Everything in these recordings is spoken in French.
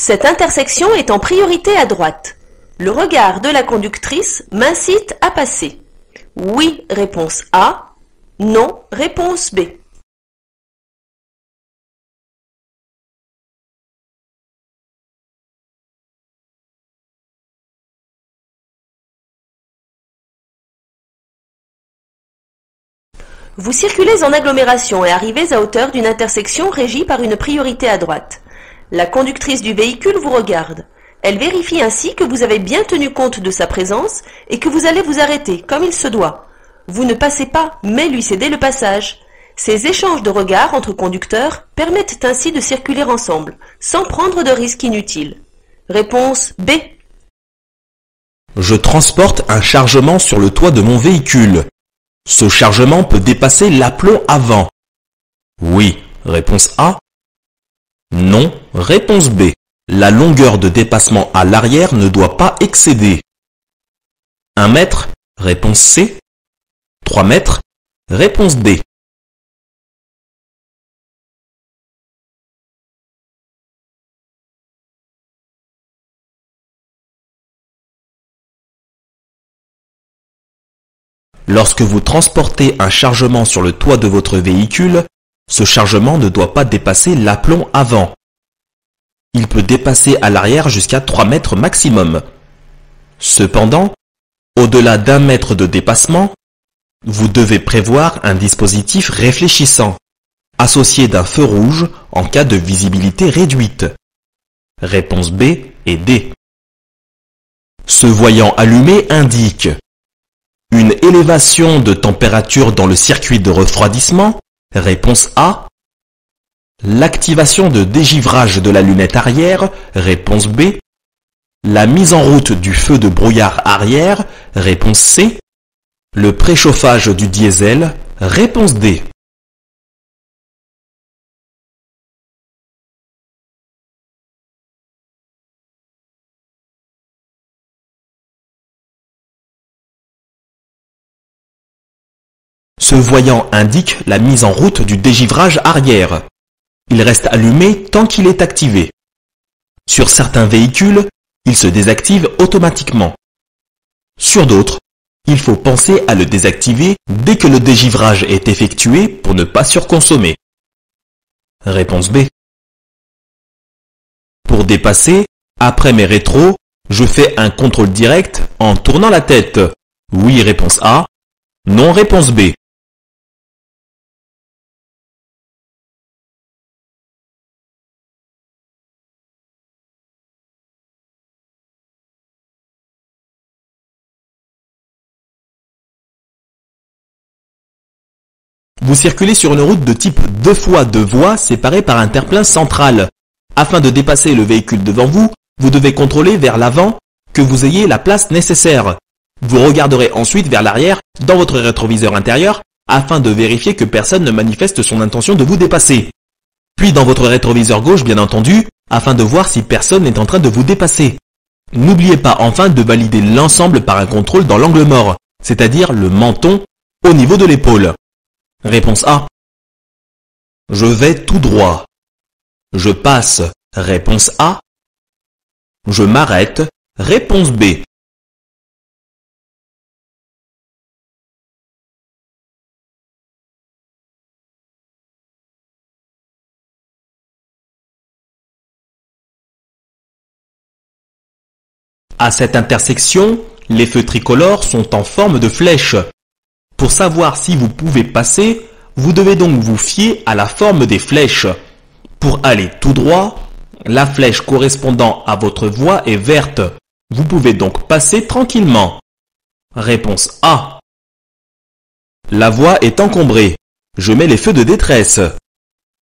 Cette intersection est en priorité à droite. Le regard de la conductrice m'incite à passer. Oui, réponse A. Non, réponse B. Vous circulez en agglomération et arrivez à hauteur d'une intersection régie par une priorité à droite. La conductrice du véhicule vous regarde. Elle vérifie ainsi que vous avez bien tenu compte de sa présence et que vous allez vous arrêter comme il se doit. Vous ne passez pas, mais lui cédez le passage. Ces échanges de regards entre conducteurs permettent ainsi de circuler ensemble, sans prendre de risques inutiles. Réponse B. Je transporte un chargement sur le toit de mon véhicule. Ce chargement peut dépasser l'aplomb avant. Oui, réponse A. Non, réponse B. La longueur de dépassement à l'arrière ne doit pas excéder 1 mètre, réponse C. 3 mètres, réponse D. Lorsque vous transportez un chargement sur le toit de votre véhicule, ce chargement ne doit pas dépasser l'aplomb avant. Il peut dépasser à l'arrière jusqu'à 3 mètres maximum. Cependant, au-delà d'1 mètre de dépassement, vous devez prévoir un dispositif réfléchissant, associé d'un feu rouge en cas de visibilité réduite. Réponse B et D. Ce voyant allumé indique une élévation de température dans le circuit de refroidissement. Réponse A. L'activation de dégivrage de la lunette arrière. Réponse B. La mise en route du feu de brouillard arrière. Réponse C. Le préchauffage du diesel. Réponse D. Ce voyant indique la mise en route du dégivrage arrière. Il reste allumé tant qu'il est activé. Sur certains véhicules, il se désactive automatiquement. Sur d'autres, il faut penser à le désactiver dès que le dégivrage est effectué pour ne pas surconsommer. Réponse B. Pour dépasser, après mes rétros, je fais un contrôle direct en tournant la tête. Oui, réponse A. Non, réponse B. Vous circulez sur une route de type 2 fois 2 voies séparée par un terre-plein central. Afin de dépasser le véhicule devant vous, vous devez contrôler vers l'avant que vous ayez la place nécessaire. Vous regarderez ensuite vers l'arrière dans votre rétroviseur intérieur afin de vérifier que personne ne manifeste son intention de vous dépasser. Puis dans votre rétroviseur gauche bien entendu, afin de voir si personne n'est en train de vous dépasser. N'oubliez pas enfin de valider l'ensemble par un contrôle dans l'angle mort, c'est-à-dire le menton au niveau de l'épaule. Réponse A. Je vais tout droit. Je passe. Réponse A. Je m'arrête. Réponse B. À cette intersection, les feux tricolores sont en forme de flèche. Pour savoir si vous pouvez passer, vous devez donc vous fier à la forme des flèches. Pour aller tout droit, la flèche correspondant à votre voie est verte. Vous pouvez donc passer tranquillement. Réponse A. La voie est encombrée. Je mets les feux de détresse.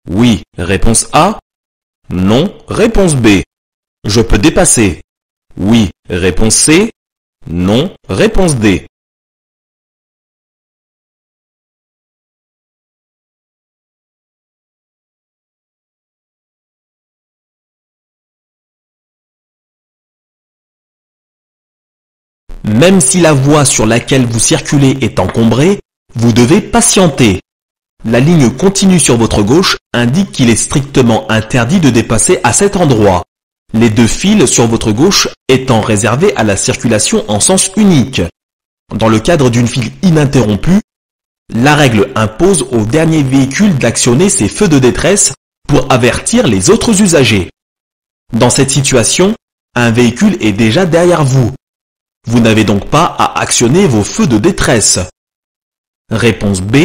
Oui, réponse A. Non, réponse B. Je peux dépasser. Oui, réponse C. Non, réponse D. Même si la voie sur laquelle vous circulez est encombrée, vous devez patienter. La ligne continue sur votre gauche indique qu'il est strictement interdit de dépasser à cet endroit. les deux fils sur votre gauche étant réservés à la circulation en sens unique. Dans le cadre d'une file ininterrompue, la règle impose au dernier véhicule d'actionner ses feux de détresse pour avertir les autres usagers. Dans cette situation, un véhicule est déjà derrière vous. Vous n'avez donc pas à actionner vos feux de détresse. Réponse B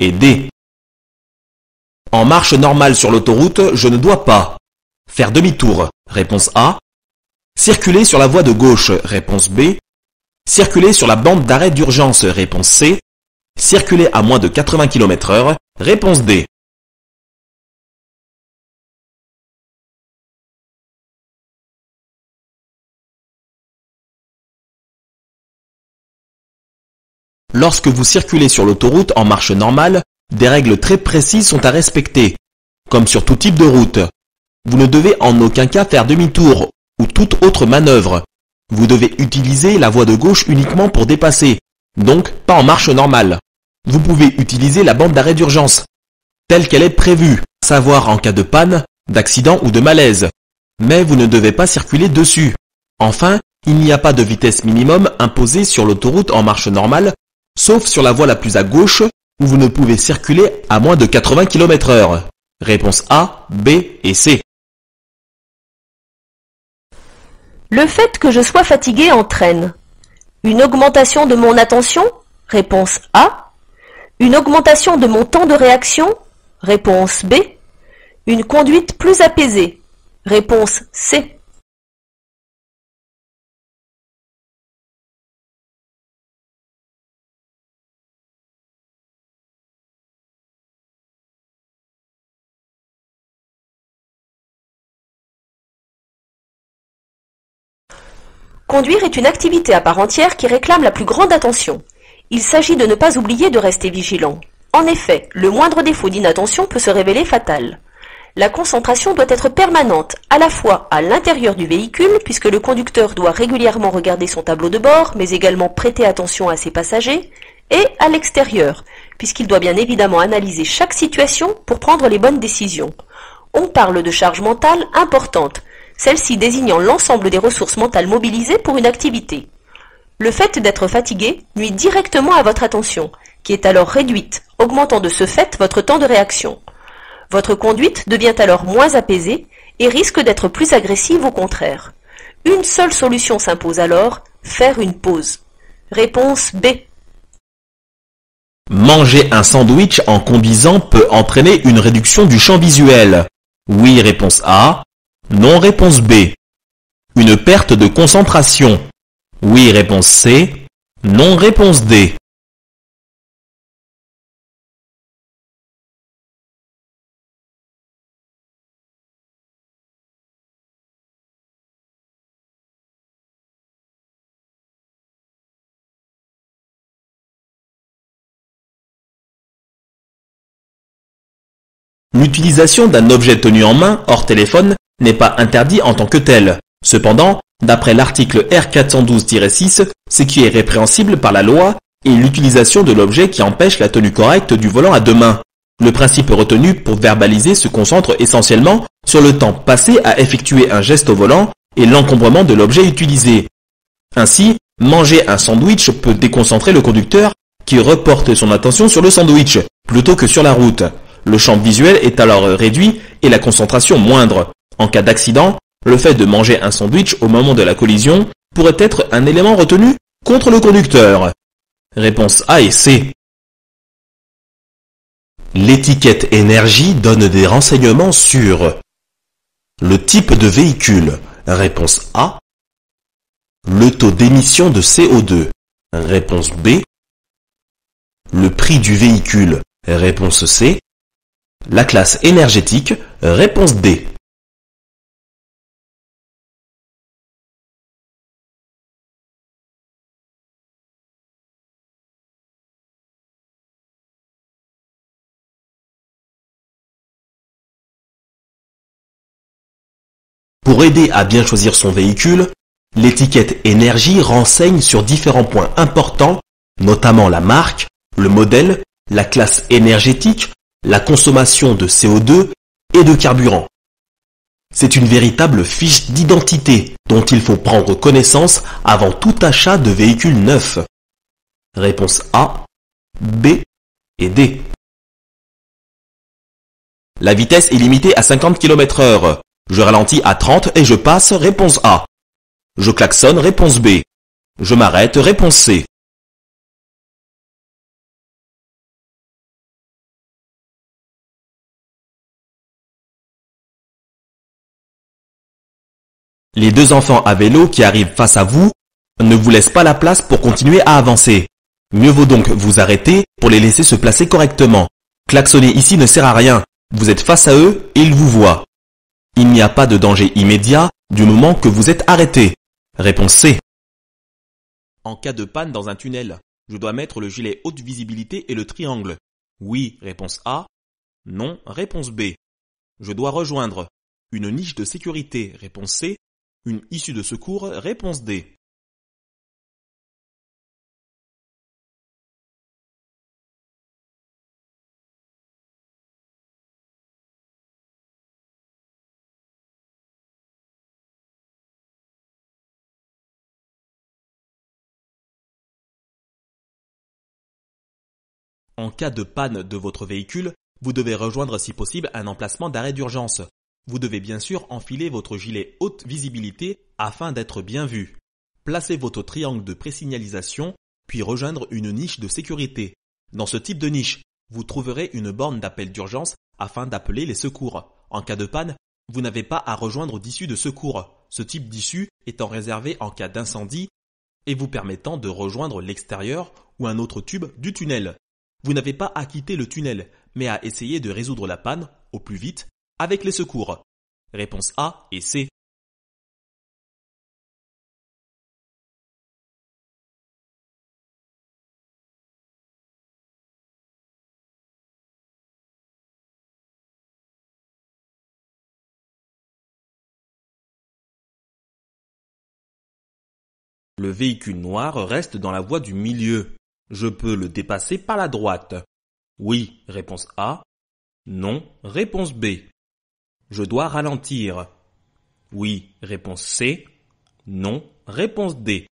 et D. En marche normale sur l'autoroute, je ne dois pas faire demi-tour. Réponse A. Circuler sur la voie de gauche. Réponse B. Circuler sur la bande d'arrêt d'urgence. Réponse C. Circuler à moins de 80 km/h. Réponse D. Lorsque vous circulez sur l'autoroute en marche normale, des règles très précises sont à respecter, comme sur tout type de route. Vous ne devez en aucun cas faire demi-tour ou toute autre manœuvre. Vous devez utiliser la voie de gauche uniquement pour dépasser, donc pas en marche normale. Vous pouvez utiliser la bande d'arrêt d'urgence, telle qu'elle est prévue, à savoir en cas de panne, d'accident ou de malaise. Mais vous ne devez pas circuler dessus. Enfin, il n'y a pas de vitesse minimum imposée sur l'autoroute en marche normale, sauf sur la voie la plus à gauche, où vous ne pouvez circuler à moins de 80 km/h. Réponse A, B et C. Le fait que je sois fatigué entraîne une augmentation de mon attention, réponse A, une augmentation de mon temps de réaction, réponse B, une conduite plus apaisée, réponse C. Conduire est une activité à part entière qui réclame la plus grande attention. Il s'agit de ne pas oublier de rester vigilant. En effet, le moindre défaut d'inattention peut se révéler fatal. La concentration doit être permanente, à la fois à l'intérieur du véhicule, puisque le conducteur doit régulièrement regarder son tableau de bord, mais également prêter attention à ses passagers, et à l'extérieur, puisqu'il doit bien évidemment analyser chaque situation pour prendre les bonnes décisions. On parle de charge mentale importante, celle-ci désignant l'ensemble des ressources mentales mobilisées pour une activité. Le fait d'être fatigué nuit directement à votre attention, qui est alors réduite, augmentant de ce fait votre temps de réaction. Votre conduite devient alors moins apaisée et risque d'être plus agressive au contraire. Une seule solution s'impose alors, faire une pause. Réponse B. Manger un sandwich en conduisant peut entraîner une réduction du champ visuel. Oui, réponse A. Non, réponse B. Une perte de concentration. Oui, réponse C. Non, réponse D. L'utilisation d'un objet tenu en main, hors téléphone, n'est pas interdit en tant que tel. Cependant, d'après l'article R412-6, ce qui est répréhensible par la loi est l'utilisation de l'objet qui empêche la tenue correcte du volant à deux mains. Le principe retenu pour verbaliser se concentre essentiellement sur le temps passé à effectuer un geste au volant et l'encombrement de l'objet utilisé. Ainsi, manger un sandwich peut déconcentrer le conducteur qui reporte son attention sur le sandwich plutôt que sur la route. Le champ visuel est alors réduit et la concentration moindre. En cas d'accident, le fait de manger un sandwich au moment de la collision pourrait être un élément retenu contre le conducteur. Réponse A et C. L'étiquette énergie donne des renseignements sur le type de véhicule. Réponse A. Le taux d'émission de CO2. Réponse B. Le prix du véhicule. Réponse C. La classe énergétique. Réponse D. Pour aider à bien choisir son véhicule, l'étiquette énergie renseigne sur différents points importants, notamment la marque, le modèle, la classe énergétique, la consommation de CO2 et de carburant. C'est une véritable fiche d'identité dont il faut prendre connaissance avant tout achat de véhicule neuf. Réponse A, B et D. La vitesse est limitée à 50 km/h. Je ralentis à 30 et je passe, réponse A. Je klaxonne, réponse B. Je m'arrête, réponse C. Les deux enfants à vélo qui arrivent face à vous ne vous laissent pas la place pour continuer à avancer. Mieux vaut donc vous arrêter pour les laisser se placer correctement. Klaxonner ici ne sert à rien. Vous êtes face à eux et ils vous voient. Il n'y a pas de danger immédiat du moment que vous êtes arrêté. Réponse C. En cas de panne dans un tunnel, je dois mettre le gilet haute visibilité et le triangle. Oui, réponse A. Non, réponse B. Je dois rejoindre une niche de sécurité, réponse C. Une issue de secours, réponse D. En cas de panne de votre véhicule, vous devez rejoindre si possible un emplacement d'arrêt d'urgence. Vous devez bien sûr enfiler votre gilet haute visibilité afin d'être bien vu. Placez votre triangle de présignalisation, puis rejoindre une niche de sécurité. Dans ce type de niche, vous trouverez une borne d'appel d'urgence afin d'appeler les secours. En cas de panne, vous n'avez pas à rejoindre d'issue de secours. Ce type d'issue étant réservé en cas d'incendie et vous permettant de rejoindre l'extérieur ou un autre tube du tunnel. Vous n'avez pas à quitter le tunnel, mais à essayer de résoudre la panne, au plus vite, avec les secours. Réponse A et C. Le véhicule noir reste dans la voie du milieu. Je peux le dépasser par la droite. Oui, réponse A. Non, réponse B. Je dois ralentir. Oui, réponse C. Non, réponse D.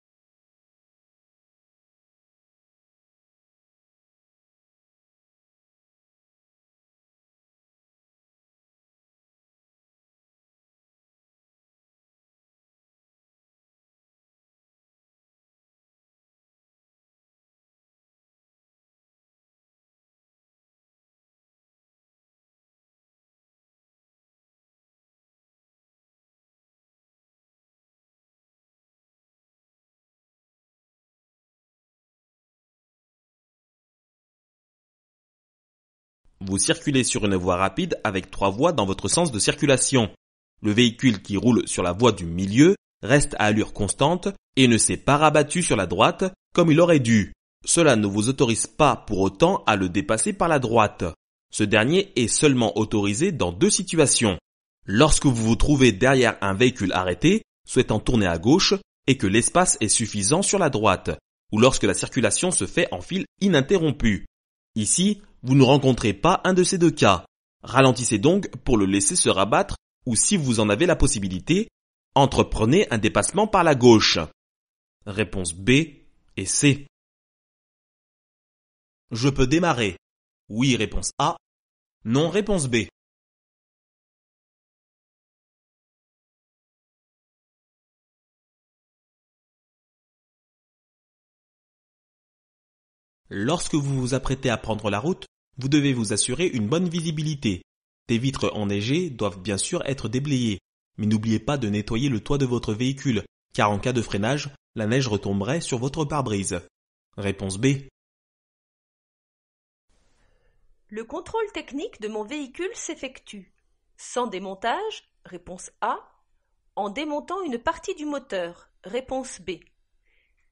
Vous circulez sur une voie rapide avec 3 voies dans votre sens de circulation. Le véhicule qui roule sur la voie du milieu reste à allure constante et ne s'est pas rabattu sur la droite comme il aurait dû. Cela ne vous autorise pas pour autant à le dépasser par la droite. Ce dernier est seulement autorisé dans 2 situations. Lorsque vous vous trouvez derrière un véhicule arrêté, souhaitant tourner à gauche, et que l'espace est suffisant sur la droite, ou lorsque la circulation se fait en fil ininterrompu. Ici, vous ne rencontrez pas un de ces 2 cas. Ralentissez donc pour le laisser se rabattre ou si vous en avez la possibilité, entreprenez un dépassement par la gauche. Réponse B et C. Je peux démarrer. Oui, réponse A. Non, réponse B. Lorsque vous vous apprêtez à prendre la route, vous devez vous assurer une bonne visibilité. Des vitres enneigées doivent bien sûr être déblayées, mais n'oubliez pas de nettoyer le toit de votre véhicule, car en cas de freinage, la neige retomberait sur votre pare-brise. Réponse B. Le contrôle technique de mon véhicule s'effectue. Sans démontage, réponse A. En démontant une partie du moteur, réponse B.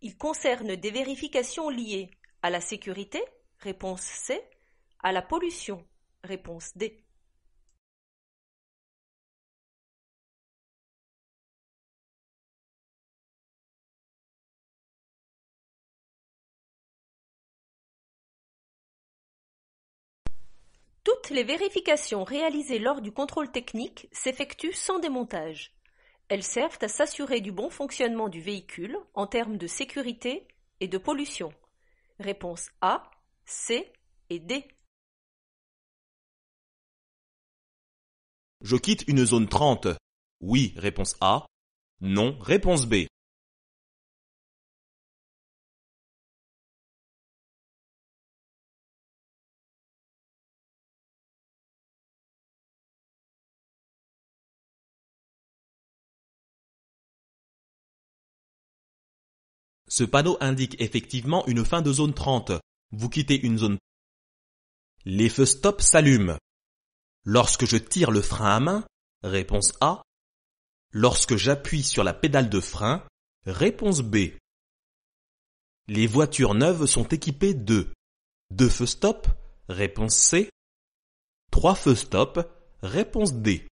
Il concerne des vérifications liées à la sécurité, réponse C. À la pollution, réponse D. Toutes les vérifications réalisées lors du contrôle technique s'effectuent sans démontage. Elles servent à s'assurer du bon fonctionnement du véhicule en termes de sécurité et de pollution. Réponse A, C et D. Je quitte une zone 30. Oui, réponse A. Non, réponse B. Ce panneau indique effectivement une fin de zone 30. Vous quittez une zone. Les feux stop s'allument. Lorsque je tire le frein à main, réponse A. Lorsque j'appuie sur la pédale de frein, réponse B. Les voitures neuves sont équipées de 2 feux stop, réponse C. 3 feux stop, réponse D.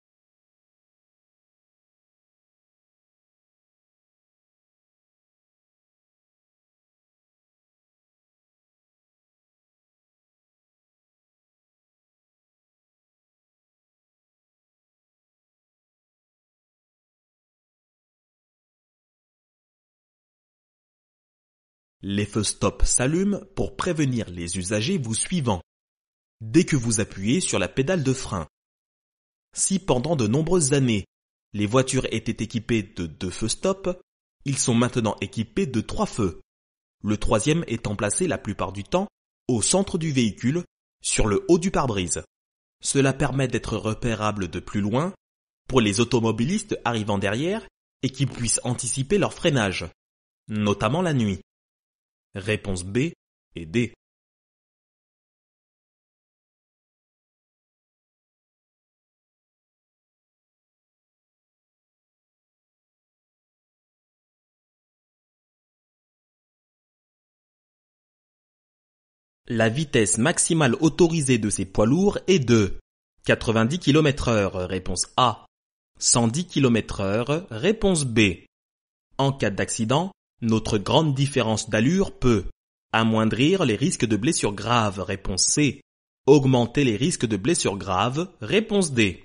Les feux stop s'allument pour prévenir les usagers vous suivant dès que vous appuyez sur la pédale de frein. Si pendant de nombreuses années, les voitures étaient équipées de 2 feux stop, ils sont maintenant équipés de 3 feux. Le troisième étant placé la plupart du temps au centre du véhicule, sur le haut du pare-brise. Cela permet d'être repérable de plus loin pour les automobilistes arrivant derrière et qui puissent anticiper leur freinage, notamment la nuit. Réponse B et D. La vitesse maximale autorisée de ces poids lourds est de 90 km/h, réponse A. 110 km/h, réponse B. En cas d'accident, notre grande différence d'allure peut amoindrir les risques de blessures graves, réponse C. Augmenter les risques de blessures graves, réponse D.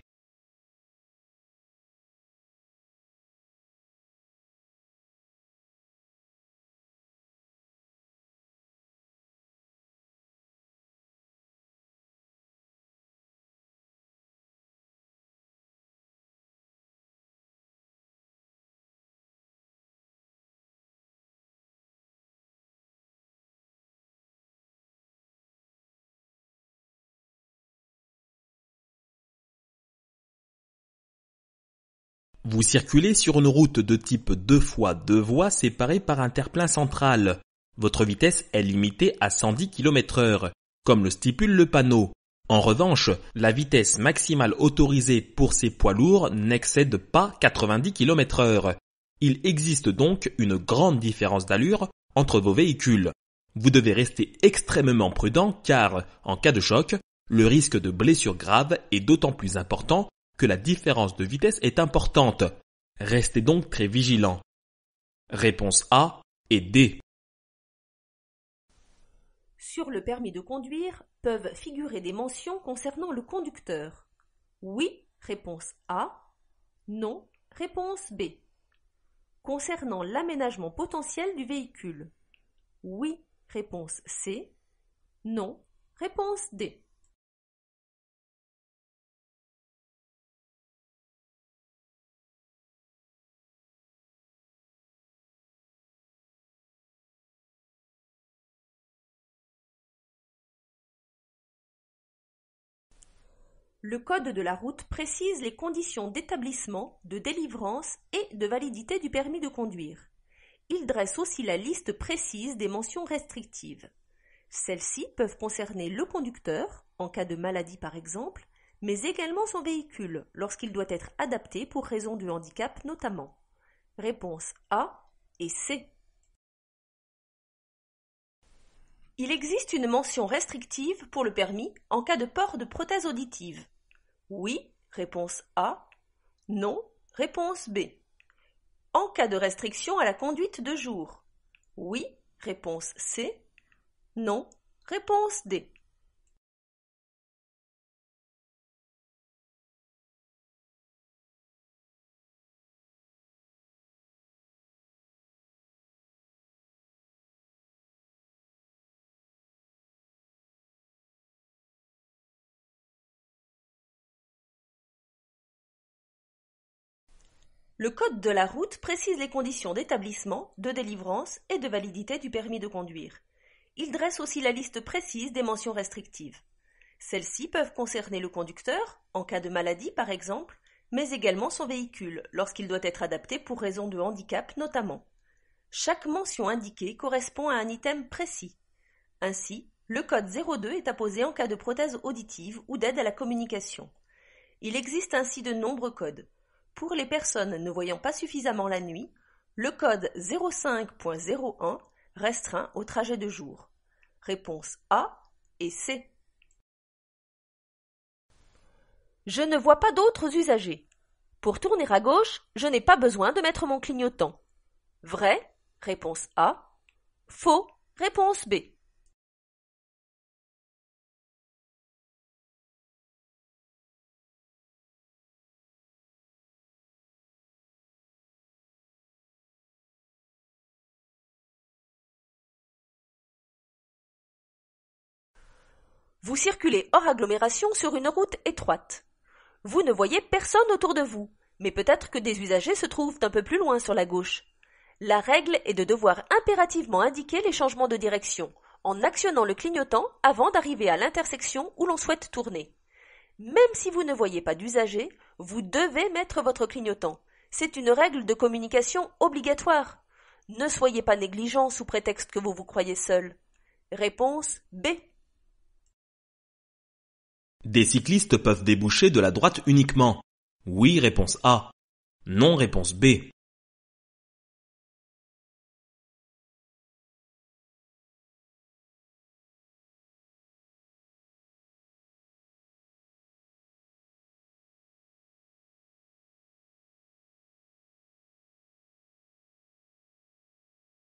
Vous circulez sur une route de type 2x2 voies séparée par un terre-plein central. Votre vitesse est limitée à 110 km/h, comme le stipule le panneau. En revanche, la vitesse maximale autorisée pour ces poids lourds n'excède pas 90 km/h. Il existe donc une grande différence d'allure entre vos véhicules. Vous devez rester extrêmement prudent car, en cas de choc, le risque de blessure grave est d'autant plus important que la différence de vitesse est importante. Restez donc très vigilant. Réponse A et D. Sur le permis de conduire peuvent figurer des mentions concernant le conducteur. Oui, réponse A. Non, réponse B. Concernant l'aménagement potentiel du véhicule. Oui, réponse C. Non, réponse D. Le code de la route précise les conditions d'établissement, de délivrance et de validité du permis de conduire. Il dresse aussi la liste précise des mentions restrictives. Celles-ci peuvent concerner le conducteur, en cas de maladie par exemple, mais également son véhicule, lorsqu'il doit être adapté pour raison de handicap notamment. Réponse A et C. Il existe une mention restrictive pour le permis en cas de port de prothèse auditive. Oui, réponse A. Non, réponse B. En cas de restriction à la conduite de jour. Oui, réponse C. Non, réponse D. Le code de la route précise les conditions d'établissement, de délivrance et de validité du permis de conduire. Il dresse aussi la liste précise des mentions restrictives. Celles-ci peuvent concerner le conducteur, en cas de maladie par exemple, mais également son véhicule, lorsqu'il doit être adapté pour raison de handicap notamment. Chaque mention indiquée correspond à un item précis. Ainsi, le code 02 est apposé en cas de prothèse auditive ou d'aide à la communication. Il existe ainsi de nombreux codes. Pour les personnes ne voyant pas suffisamment la nuit, le code 05.01 restreint au trajet de jour. Réponse A et C. Je ne vois pas d'autres usagers. Pour tourner à gauche, je n'ai pas besoin de mettre mon clignotant. Vrai, réponse A. Faux, réponse B. Vous circulez hors agglomération sur une route étroite. Vous ne voyez personne autour de vous, mais peut-être que des usagers se trouvent un peu plus loin sur la gauche. La règle est de devoir impérativement indiquer les changements de direction, en actionnant le clignotant avant d'arriver à l'intersection où l'on souhaite tourner. Même si vous ne voyez pas d'usagers, vous devez mettre votre clignotant. C'est une règle de communication obligatoire. Ne soyez pas négligent sous prétexte que vous vous croyez seul. Réponse B. Des cyclistes peuvent déboucher de la droite uniquement. Oui, réponse A. Non, réponse B.